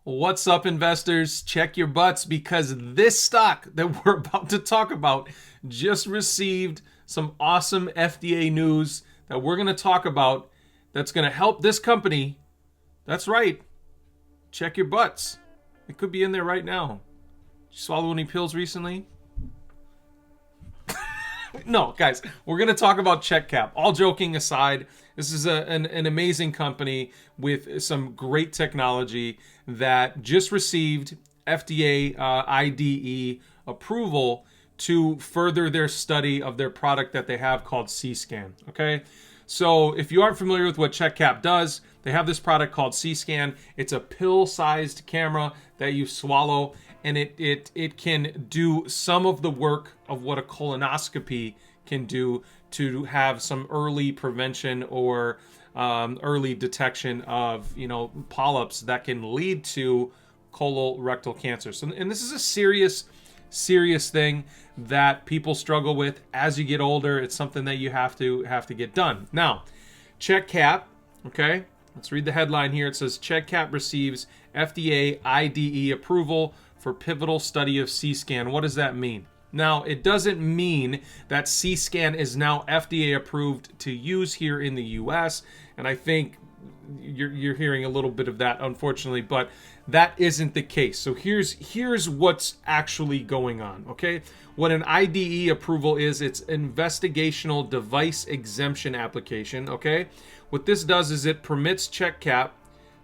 What's up, investors? Check your butts, because this stock that we're about to talk about just received some awesome FDA news that we're going to talk about that's going to help this company. That's right. Check your butts. It could be in there right now. Did you swallow any pills recently? No, guys, we're going to talk about CHEK. All joking aside, this is an amazing company with some great technology that just received FDA IDE approval to further their study of their product that they have called C-Scan. Okay, so if you aren't familiar with what CHEK does, they have this product called C-Scan. It's a pill-sized camera that you swallow, and it can do some of the work of what a colonoscopy can do to have some early prevention or early detection of polyps that can lead to colorectal cancer. So, and this is a serious thing that people struggle with as you get older. It's something that you have to get done. Now, CHEK. Okay, let's read the headline here. It says CHEK receives FDA IDE approval for pivotal study of C-Scan. What does that mean? Now, it doesn't mean that C-Scan is now FDA approved to use here in the US, and I think you're hearing a little bit of that, unfortunately, but that isn't the case. So here's what's actually going on, okay? What an IDE approval is, it's investigational device exemption application, okay? What this does is it permits CHEK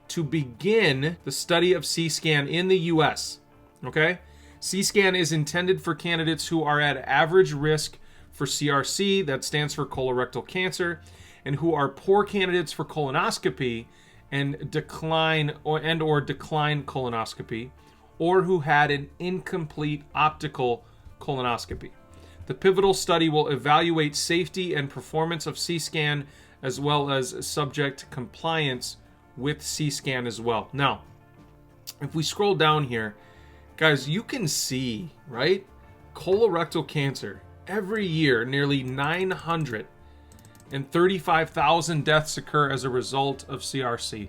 to begin the study of C-Scan in the US, okay? C-Scan is intended for candidates who are at average risk for CRC, that stands for colorectal cancer, and who are poor candidates for colonoscopy and decline colonoscopy, or who had an incomplete optical colonoscopy. The pivotal study will evaluate safety and performance of C-Scan, as well as subject compliance with C-Scan as well. Now, if we scroll down here, guys, you can see, right? Colorectal cancer. Every year, nearly 935,000 deaths occur as a result of CRC.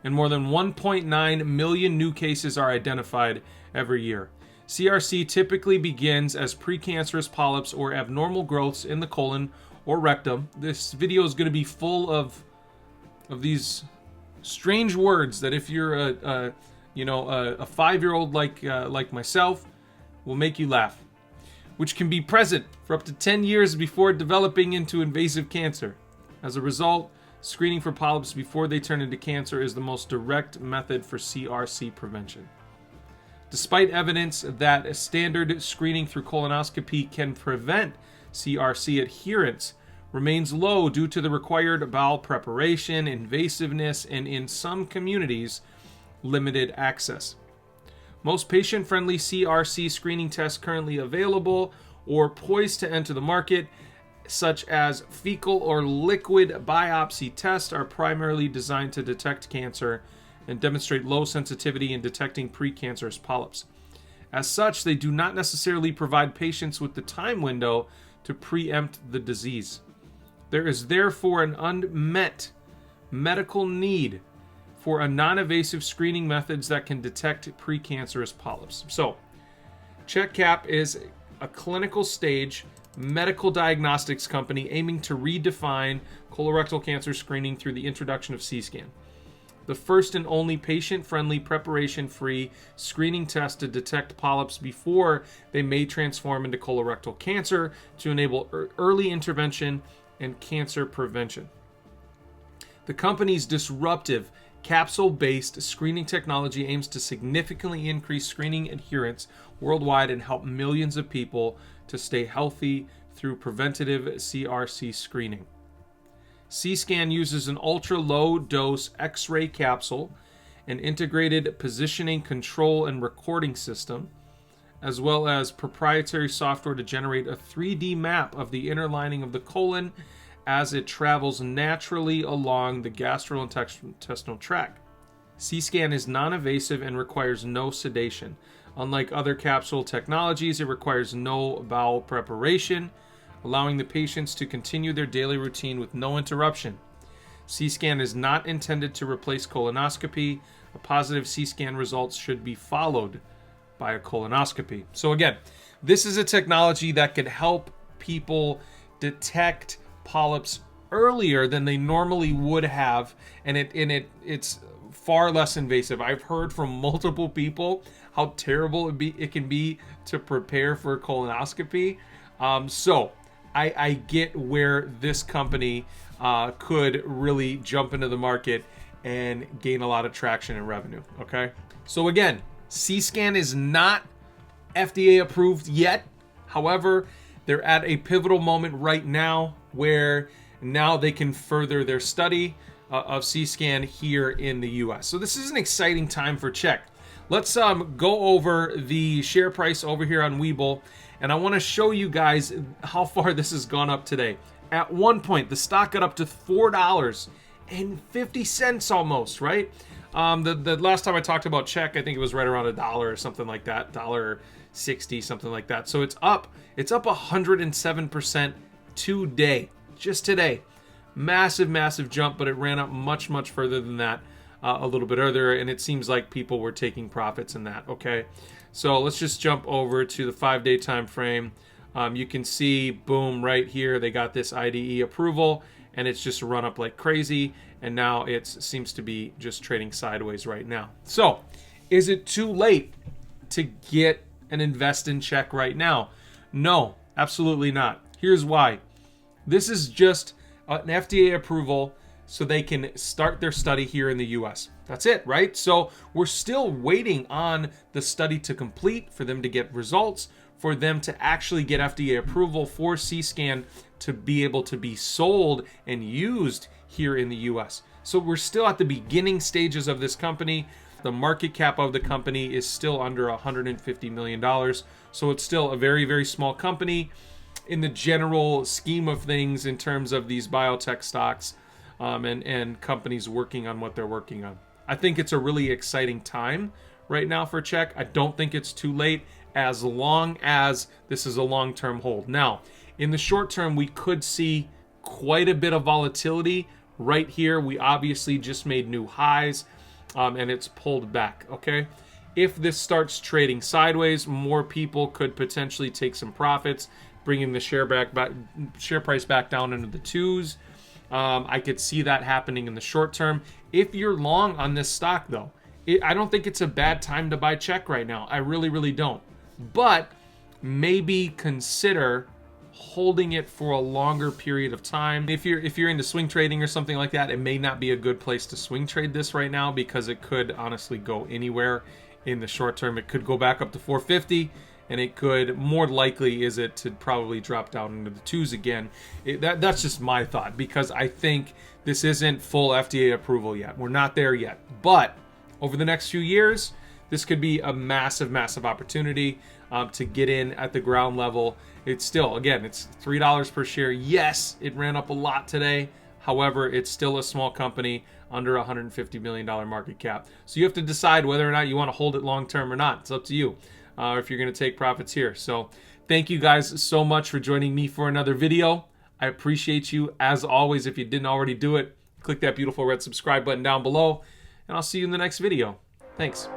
And more than 1.9 million new cases are identified every year. CRC typically begins as precancerous polyps or abnormal growths in the colon or rectum. This video is going to be full of these strange words that if you're a 5-year-old like myself, will make you laugh, which can be present for up to 10 years before developing into invasive cancer. As a result, screening for polyps before they turn into cancer is the most direct method for CRC prevention. Despite evidence that a standard screening through colonoscopy can prevent CRC, adherence remains low due to the required bowel preparation, invasiveness, and in some communities, limited access. Most patient-friendly CRC screening tests currently available or poised to enter the market, such as fecal or liquid biopsy tests, are primarily designed to detect cancer and demonstrate low sensitivity in detecting precancerous polyps. As such, they do not necessarily provide patients with the time window to preempt the disease. There is therefore an unmet medical need for a non-invasive screening methods that can detect precancerous polyps. So, CHEK is a clinical stage medical diagnostics company aiming to redefine colorectal cancer screening through the introduction of C-Scan, the first and only patient-friendly, preparation-free screening test to detect polyps before they may transform into colorectal cancer to enable early intervention and cancer prevention. The company's disruptive capsule-based screening technology aims to significantly increase screening adherence worldwide and help millions of people to stay healthy through preventative CRC screening. C-Scan uses an ultra-low dose X-ray capsule, an integrated positioning, control, and recording system, as well as proprietary software to generate a 3D map of the inner lining of the colon as it travels naturally along the gastrointestinal tract. C-Scan is non-invasive and requires no sedation. Unlike other capsule technologies, it requires no bowel preparation, allowing the patients to continue their daily routine with no interruption. C-Scan is not intended to replace colonoscopy, A positive C-scan results should be followed by a colonoscopy. So again, this is a technology that could help people detect polyps earlier than they normally would have, and it's far less invasive. I've heard from multiple people how terrible it can be to prepare for a colonoscopy. So I get where this company could really jump into the market and gain a lot of traction and revenue. Okay, so again, C-scan is not FDA approved yet. However, they're at a pivotal moment right now where now they can further their study of C-scan here in the US. So this is an exciting time for CHEK. Let's go over the share price over here on WeBull, and I want to show you guys how far this has gone up today. At one point, the stock got up to $4.50 almost, right? The last time I talked about CHEK, I think it was right around $1 or something like that, $1.60, something like that. So it's up 107% today, just today. Massive jump, but it ran up much further than that a little bit earlier, and it seems like people were taking profits in that. Okay, so let's just jump over to the 5-day time frame. You can see, boom, right here, they got this IDE approval, and it's just run up like crazy, and now it seems to be just trading sideways right now. So is it too late to get and invest in CHEK right now? No, absolutely not. Here's why. This is just an FDA approval so they can start their study here in the US. That's it, right? So we're still waiting on the study to complete, for them to get results, for them to actually get FDA approval for C-scan to be able to be sold and used here in the US. So we're still at the beginning stages of this company. The market cap of the company is still under $150 million. So it's still a very small company in the general scheme of things in terms of these biotech stocks and companies working on what they're working on. I think it's a really exciting time right now for CHEK. I don't think it's too late, as long as this is a long-term hold. Now, in the short term, we could see quite a bit of volatility right here. We obviously just made new highs, and it's pulled back, okay? If this starts trading sideways, more people could potentially take some profits, bringing the share price back down into the 2s. I could see that happening in the short term. If you're long on this stock, though, I don't think it's a bad time to buy CHEK right now. I really don't. But maybe consider holding it for a longer period of time. If you're into swing trading or something like that, it may not be a good place to swing trade this right now, because it could honestly go anywhere in the short term. It could go back up to 450, and it could, more likely is it to probably drop down into the 2s again. That's just my thought, because I think this isn't full FDA approval yet. We're not there yet. But over the next few years, this could be a massive opportunity to get in at the ground level. It's still, again, it's $3 per share. Yes, it ran up a lot today. However, it's still a small company under $150 million market cap. So you have to decide whether or not you want to hold it long term or not. It's up to you if you're going to take profits here. So thank you guys so much for joining me for another video. I appreciate you. As always, if you didn't already do it, click that beautiful red subscribe button down below, and I'll see you in the next video. Thanks.